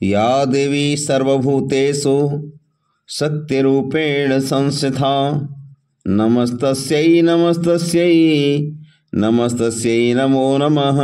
या देवी सर्वभूतेषु शक्तिरूपेण संस्थिता नमस्तस्यै नमस्तस्यै नमस्तस्यै नमो नमः।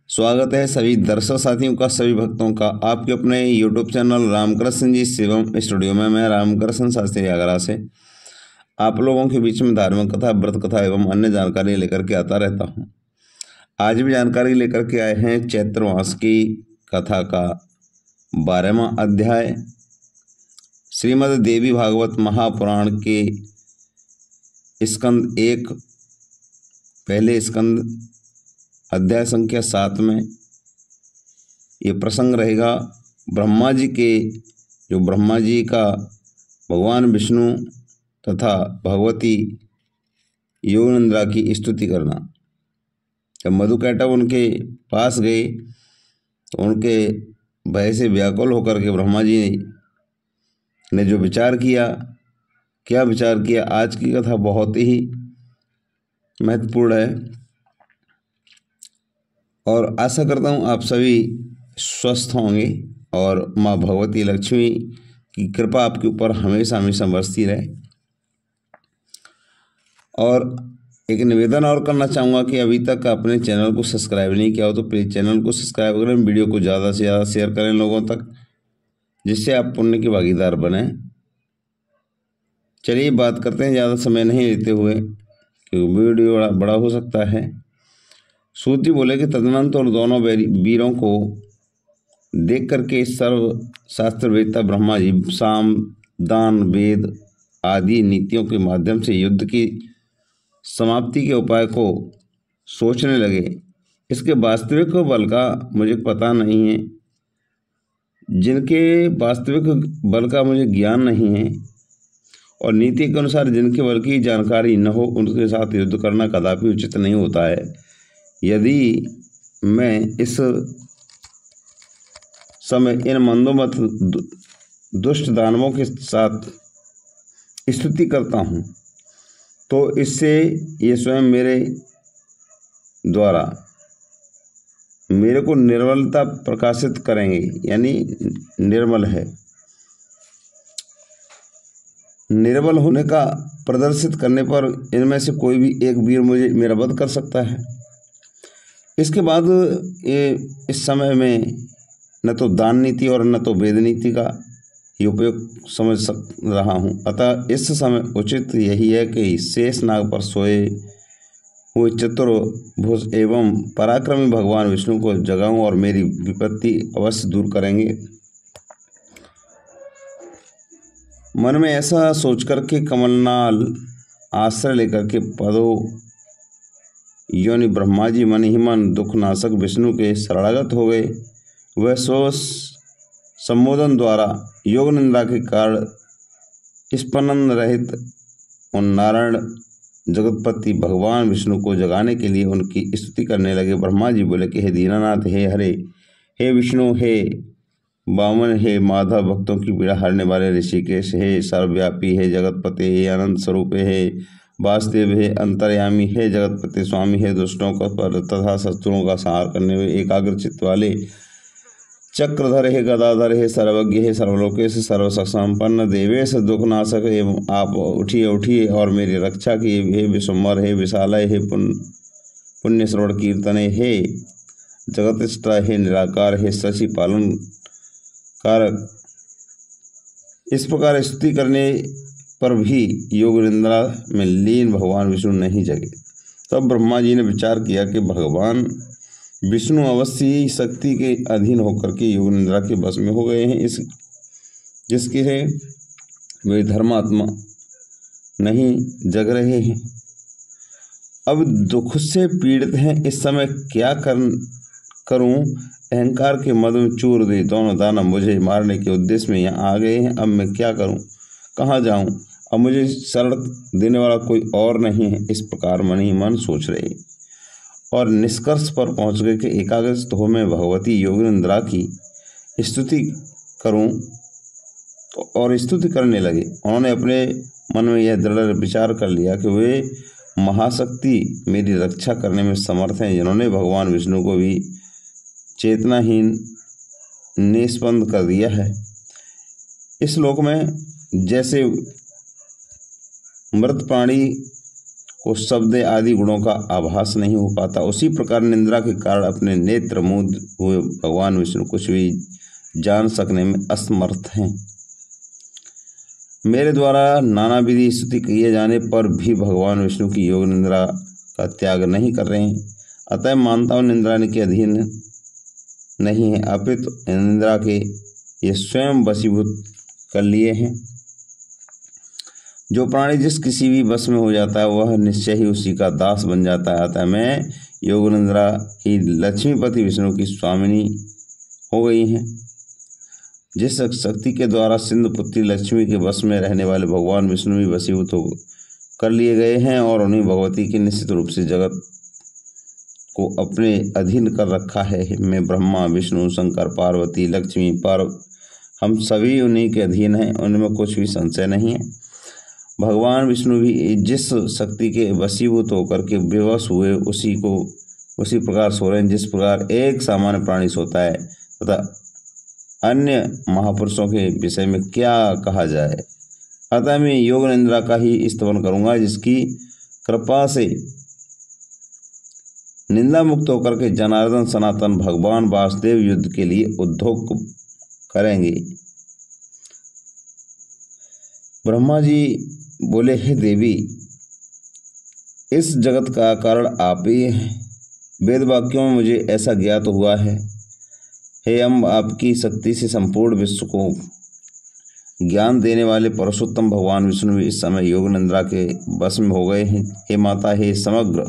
स्वागत है सभी दर्शक साथियों का, सभी भक्तों का आपके अपने YouTube चैनल रामकृष्ण जी शिवम स्टूडियो में। मैं रामकृष्ण शास्त्री आगरा से आप लोगों के बीच में धार्मिक कथा, व्रत कथा एवं अन्य जानकारी लेकर के आता रहता हूं। आज भी जानकारी लेकर के आए हैं चैत्र मास की कथा का 12वां अध्याय श्रीमद् देवी भागवत महापुराण के स्कंद 1 पहले स्कंद अध्याय संख्या 7 में ये प्रसंग रहेगा ब्रह्मा जी के, जो ब्रह्मा जी का भगवान विष्णु तथा भगवती योगनिंद्रा की स्तुति करना। जब मधुकैटभ उनके पास गए तो उनके भय से व्याकुल होकर के ब्रह्मा जी ने जो विचार किया, क्या विचार किया, आज की कथा बहुत ही महत्वपूर्ण है और आशा करता हूँ आप सभी स्वस्थ होंगे और माँ भगवती लक्ष्मी की कृपा आपके ऊपर हमेशा हमेशा बरसती रहे। और एक निवेदन और करना चाहूँगा कि अभी तक अपने चैनल को सब्सक्राइब नहीं किया हो तो प्लीज़ चैनल को सब्सक्राइब करें, वीडियो को ज़्यादा से ज़्यादा शेयर करें लोगों तक, जिससे आप पुण्य के भागीदार बने। चलिए बात करते हैं ज़्यादा समय नहीं लेते हुए, क्योंकि वीडियो बड़ा हो सकता है। सूत जी बोले कि तदनंतर दोनों वीरों को देख करके सर्व शास्त्रवेत्ता ब्रह्मा जी साम दान वेद आदि नीतियों के माध्यम से युद्ध की समाप्ति के उपाय को सोचने लगे। इसके वास्तविक बल का मुझे पता नहीं है, जिनके वास्तविक बल का मुझे ज्ञान नहीं है और नीति के अनुसार जिनके बल की जानकारी न हो उनके साथ युद्ध करना कदापि उचित नहीं होता है। यदि मैं इस समय इन मंदोमत दुष्ट दानवों के साथ स्तुति करता हूँ तो इससे ये स्वयं मेरे द्वारा मेरे को निर्मलता प्रकाशित करेंगे, यानी निर्मल है, निर्बल होने का प्रदर्शित करने पर इनमें से कोई भी एक वीर मुझे मेरा वध कर सकता है। इसके बाद ये इस समय में न तो दान नीति और न तो वेद नीति का ये उपयोग समझ रहा हूँ। अतः इस समय उचित यही है कि शेष नाग पर सोए हुए चतुर्भुज एवं पराक्रमी भगवान विष्णु को जगाऊं और मेरी विपत्ति अवश्य दूर करेंगे। मन में ऐसा सोचकर के कमलनाल आश्रय लेकर के पदो योनि ब्रह्मा जी मन ही मन दुखनाशक विष्णु के शरणागत हो गए। वह सो संबोधन द्वारा योग निंदा के कारण स्पंदन रहित उन नारायण जगतपति भगवान विष्णु को जगाने के लिए उनकी स्तुति करने लगे। ब्रह्मा जी बोले कि हे दीनानाथ, हे हरे, हे विष्णु, हे वामन, हे माधव, भक्तों की पीड़ा हरने वाले ऋषिकेश, हे सर्वव्यापी, हे जगतपति, हे अनंत स्वरूप, हे वासुदेव, हे अंतर्यामी, हे जगतपति स्वामी, हे दुष्टों का पर तथा शत्रुओं का संहार करने में एकाग्र चित्त वाले, चक्रधर, हे गदाधर, हे सर्वज्ञ, हे सर्वलोकेश, सर्वसंपन्न देवेश, दुखनाशक एवं आप उठिए उठिए और मेरी रक्षा किए। हे विश्वम्भर, हे विशालय, हे पुण्य श्रवण कीर्तने, हे जगतिष्ठा, हे निराकार, हे शशि पालन कारक। इस प्रकार स्तुति करने पर भी योग निंद्रा में लीन भगवान विष्णु नहीं जगे। तब ब्रह्मा जी ने विचार किया कि भगवान विष्णु अवश्य ही शक्ति के अधीन होकर के योग निंद्रा के बस में हो गए हैं, इस जिसके से वे धर्मात्मा नहीं जग रहे हैं, अब दुख से पीड़ित हैं। इस समय क्या करूं? अहंकार के मद में चूर दे दोनों दानव मुझे मारने के उद्देश्य में यहाँ आ गए हैं। अब मैं क्या करूं? कहाँ जाऊं? अब मुझे शरण देने वाला कोई और नहीं है। इस प्रकार मन ही मन सोच रहे और निष्कर्ष पर पहुंच गए कि एकाग्रचित्त हो मैं भगवती योगिनिंद्रा की स्तुति करूं और स्तुति करने लगे। उन्होंने अपने मन में यह दृढ़ विचार कर लिया कि वे महाशक्ति मेरी रक्षा करने में समर्थ हैं, जिन्होंने भगवान विष्णु को भी चेतनाहीन निष्पन्न कर दिया है। इस लोक में जैसे मृत प्राणी को शब्द आदि गुणों का आभास नहीं हो पाता, उसी प्रकार निंद्रा के कारण अपने नेत्र मूंद हुए भगवान विष्णु कुछ भी जान सकने में असमर्थ हैं। मेरे द्वारा नाना विधि स्तुति किए जाने पर भी भगवान विष्णु की योग निंद्रा का त्याग नहीं कर रहे हैं। अतः मानता हूँ निंद्रा के अधीन नहीं है, अपितु निंद्रा के ये स्वयं वशीभूत कर लिए हैं। जो प्राणी जिस किसी भी वश में हो जाता है वह निश्चय ही उसी का दास बन जाता है। अतः मैं योग निंद्रा ही लक्ष्मीपति विष्णु की स्वामिनी हो गई हैं। जिस शक्ति के द्वारा सिंधु पुत्री लक्ष्मी के वश में रहने वाले भगवान विष्णु भी वशीभूत हो कर लिए गए हैं और उन्हीं भगवती की निश्चित रूप से जगत को अपने अधीन कर रखा है। मैं ब्रह्मा विष्णु शंकर पार्वती लक्ष्मी हम सभी उन्हीं के अधीन हैं, उनमें कुछ भी संशय नहीं है। भगवान विष्णु भी जिस शक्ति के वशीभूत होकर के बेवश हुए उसी प्रकार सो रहे हैं जिस प्रकार एक सामान्य प्राणी सोता है, तथा अन्य महापुरुषों के विषय में क्या कहा जाए। अतः मैं योग निंद्रा का ही स्तवन करूंगा, जिसकी कृपा से निंदा मुक्त होकर के जनार्दन सनातन भगवान वासुदेव युद्ध के लिए उद्योग करेंगे। ब्रह्मा जी बोले, हे देवी, इस जगत का कारण आप ही हैं। वेद वाक्यों में मुझे ऐसा ज्ञात हुआ है। हे अम्ब, आपकी शक्ति से संपूर्ण विश्व को ज्ञान देने वाले पुरुषोत्तम भगवान विष्णु भी इस समय योग निंद्रा के वश में हो गए हैं। हे माता, हे समग्र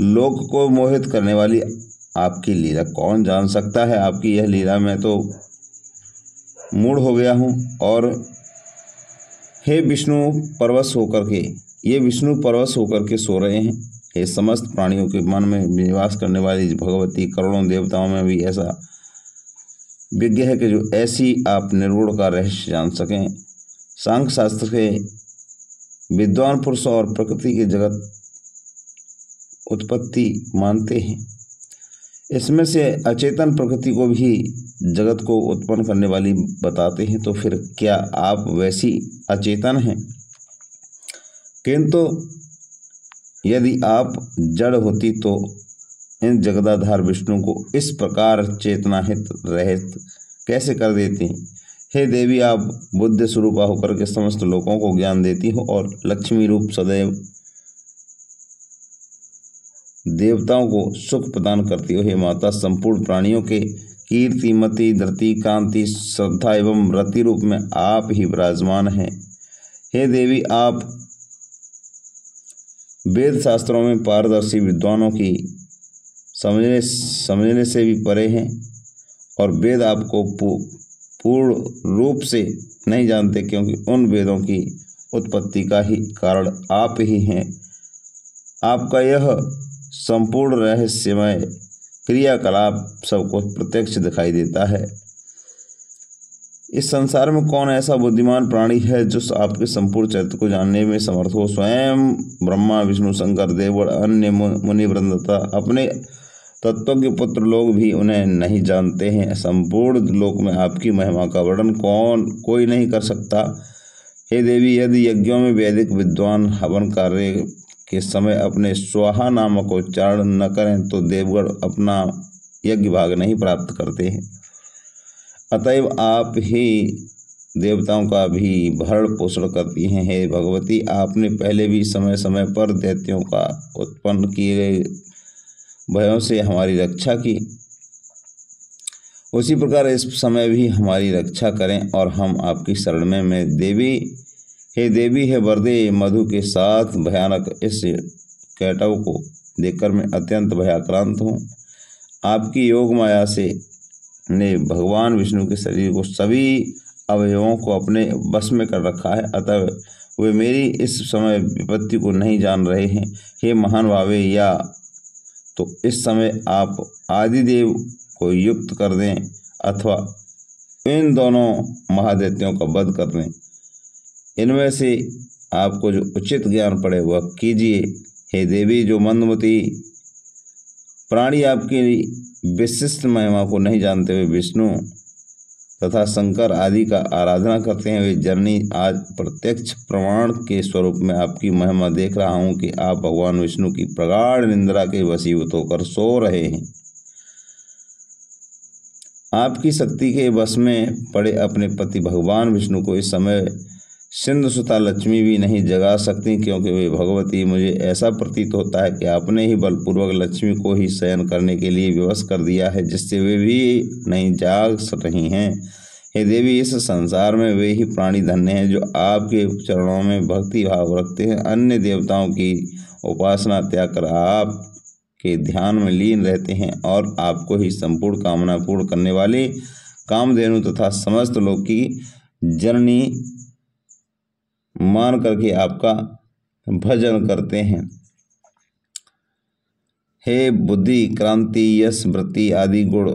लोक को मोहित करने वाली आपकी लीला कौन जान सकता है। आपकी यह लीला में तो मूढ़ हो गया हूँ। और हे विष्णु परवश होकर के सो रहे हैं। हे समस्त प्राणियों के मन में निवास करने वाली भगवती, करोड़ों देवताओं में भी ऐसा विज्ञ है कि जो ऐसी आप निर्गुण का रहस्य जान सकें। सांख्य शास्त्र के विद्वान पुरुष और प्रकृति के जगत उत्पत्ति मानते हैं। इसमें से अचेतन प्रकृति को भी जगत को उत्पन्न करने वाली बताते हैं। तो फिर क्या आप वैसी अचेतन हैं? किंतु यदि आप जड़ होती तो इन जगदाधार विष्णु को इस प्रकार चेतनाहित रहित कैसे कर देती? हे देवी, आप बुद्ध स्वरूपा होकर के समस्त लोगों को ज्ञान देती हो और लक्ष्मी रूप सदैव देवताओं को सुख प्रदान करती हो। हे माता, संपूर्ण प्राणियों के कीर्ति मति धृति कांति श्रद्धा एवं रति रूप में आप ही विराजमान हैं। हे देवी, आप वेद शास्त्रों में पारदर्शी विद्वानों की समझने से भी परे हैं और वेद आपको पूर्ण रूप से नहीं जानते, क्योंकि उन वेदों की उत्पत्ति का ही कारण आप ही हैं। आपका यह संपूर्ण रहस्यमय क्रियाकलाप सबको प्रत्यक्ष दिखाई देता है। इस संसार में कौन ऐसा बुद्धिमान प्राणी है जो आपके संपूर्ण चरित्र को जानने में समर्थ हो? स्वयं ब्रह्मा विष्णु शंकर देवगण अन्य मुनि वृंद तथा अपने तत्वज्ञ पुत्र लोग भी उन्हें नहीं जानते हैं। संपूर्ण लोक में आपकी महिमा का वर्णन कोई नहीं कर सकता। हे देवी, यदि यज्ञों में वैदिक विद्वान हवन कार्य के समय अपने स्वाहा नामक उच्चारण न करें तो देवगण अपना यज्ञ भाग नहीं प्राप्त करते हैं। अतएव आप ही देवताओं का भी भरण पोषण करती हैं। हे भगवती, आपने पहले भी समय समय पर दैत्यों का उत्पन्न किए गए भयों से हमारी रक्षा की, उसी प्रकार इस समय भी हमारी रक्षा करें और हम आपकी शरण में मैं देवी, हे देवी, हे वरदे, मधु के साथ भयानक इस कैटव को देखकर मैं अत्यंत भयाक्रांत हूँ। आपकी योग माया से ने भगवान विष्णु के शरीर को सभी अवयवों को अपने बस में कर रखा है, अतः वे मेरी इस समय विपत्ति को नहीं जान रहे हैं। हे महान भावे, या तो इस समय आप आदिदेव को युक्त कर दें अथवा इन दोनों महादैत्यों का वध कर दें। इनमें से आपको जो उचित ज्ञान पड़े वह कीजिए। हे देवी, जो मंदमती प्राणी आपकी विशिष्ट महिमा को नहीं जानते हुए विष्णु तथा शंकर आदि का आराधना करते हैं, वे जननी आज प्रत्यक्ष प्रमाण के स्वरूप में आपकी महिमा देख रहा हूँ कि आप भगवान विष्णु की प्रगाढ़ निंद्रा के वशीभूत होकर सो रहे हैं। आपकी शक्ति के वश में पड़े अपने पति भगवान विष्णु को इस समय सिंधु सुता लक्ष्मी भी नहीं जगा सकती, क्योंकि वे भगवती, मुझे ऐसा प्रतीत होता है कि आपने ही बलपूर्वक लक्ष्मी को ही शयन करने के लिए विवश कर दिया है, जिससे वे भी नहीं जाग रही हैं। हे देवी, इस संसार में वे ही प्राणी धन्य हैं जो आपके चरणों में भक्ति भाव रखते हैं, अन्य देवताओं की उपासना त्याग कर आप के ध्यान में लीन रहते हैं और आपको ही संपूर्ण कामना पूर्ण करने वाली कामधेनु तथा समस्त लोक की जननी मान करके आपका भजन करते हैं। हे बुद्धि, क्रांति, यश, वृत्ति आदि गुण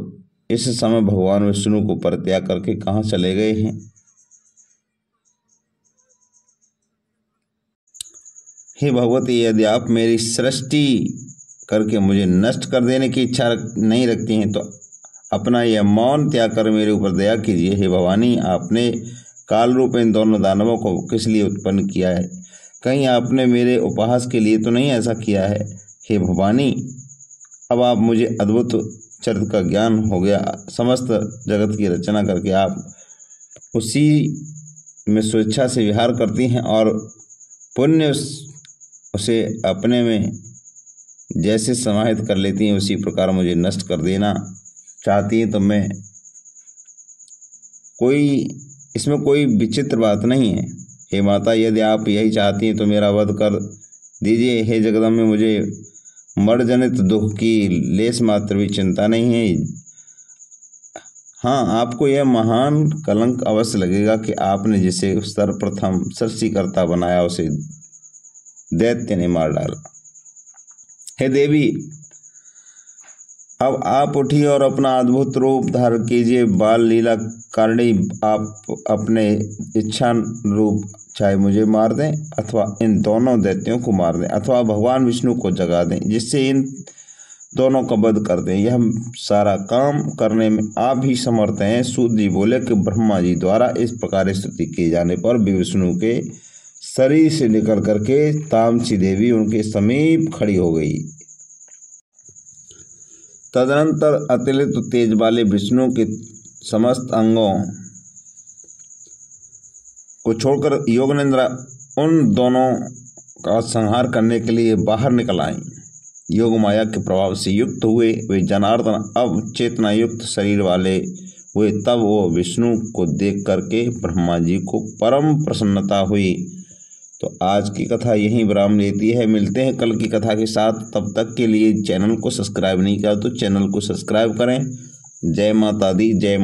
इस समय भगवान विष्णु को परित्याग करके कहाँ चले गए हैं? हे भगवती, यदि आप मेरी सृष्टि करके मुझे नष्ट कर देने की इच्छा नहीं रखती हैं तो अपना यह मौन त्याग कर मेरे ऊपर दया कीजिए। हे भवानी, आपने काल रूप इन दोनों दानवों को किस लिए उत्पन्न किया है? कहीं आपने मेरे उपहास के लिए तो नहीं ऐसा किया है? हे भवानी, अब आप मुझे अद्भुत चरित्र का ज्ञान हो गया। समस्त जगत की रचना करके आप उसी में स्वेच्छा से विहार करती हैं और पुण्य उसे अपने में जैसे समाहित कर लेती हैं, उसी प्रकार मुझे नष्ट कर देना चाहती हैं। तो मैं इसमें कोई विचित्र बात नहीं है। हे माता, यदि आप यही चाहती हैं तो मेरा वध कर दीजिए। हे जगदम्बे, मुझे मरणजनित दुख की लेस मात्र भी चिंता नहीं है। हाँ, आपको यह महान कलंक अवश्य लगेगा कि आपने जिसे सर्वप्रथम सृष्टिकर्ता बनाया उसे दैत्य ने मार डाला। हे देवी, अब आप उठिए और अपना अद्भुत रूप धारण कीजिए। बाल लीला कारणी आप अपने इच्छा रूप चाहे मुझे मार दें अथवा इन दोनों दैत्यों को मार दें अथवा भगवान विष्णु को जगा दें, जिससे इन दोनों का वध कर दें। यह सारा काम करने में आप ही समर्थ हैं। सूत जी बोले कि ब्रह्मा जी द्वारा इस प्रकार स्तुति किए जाने पर विष्णु के शरीर से निकल करके तामसी देवी उनके समीप खड़ी हो गई। तदनंतर अतिरिक्त तेज वाले विष्णु के समस्त अंगों को छोड़कर योगनिद्रा उन दोनों का संहार करने के लिए बाहर निकल आई। योग माया के प्रभाव से युक्त हुए वे जनार्दन अब चेतना युक्त शरीर वाले हुए। तब वो विष्णु को देख करके ब्रह्मा जी को परम प्रसन्नता हुई। तो आज की कथा यहीं विराम लेती है। मिलते हैं कल की कथा के साथ। तब तक के लिए चैनल को सब्सक्राइब नहीं किया तो चैनल को सब्सक्राइब करें। जय माता दी, जय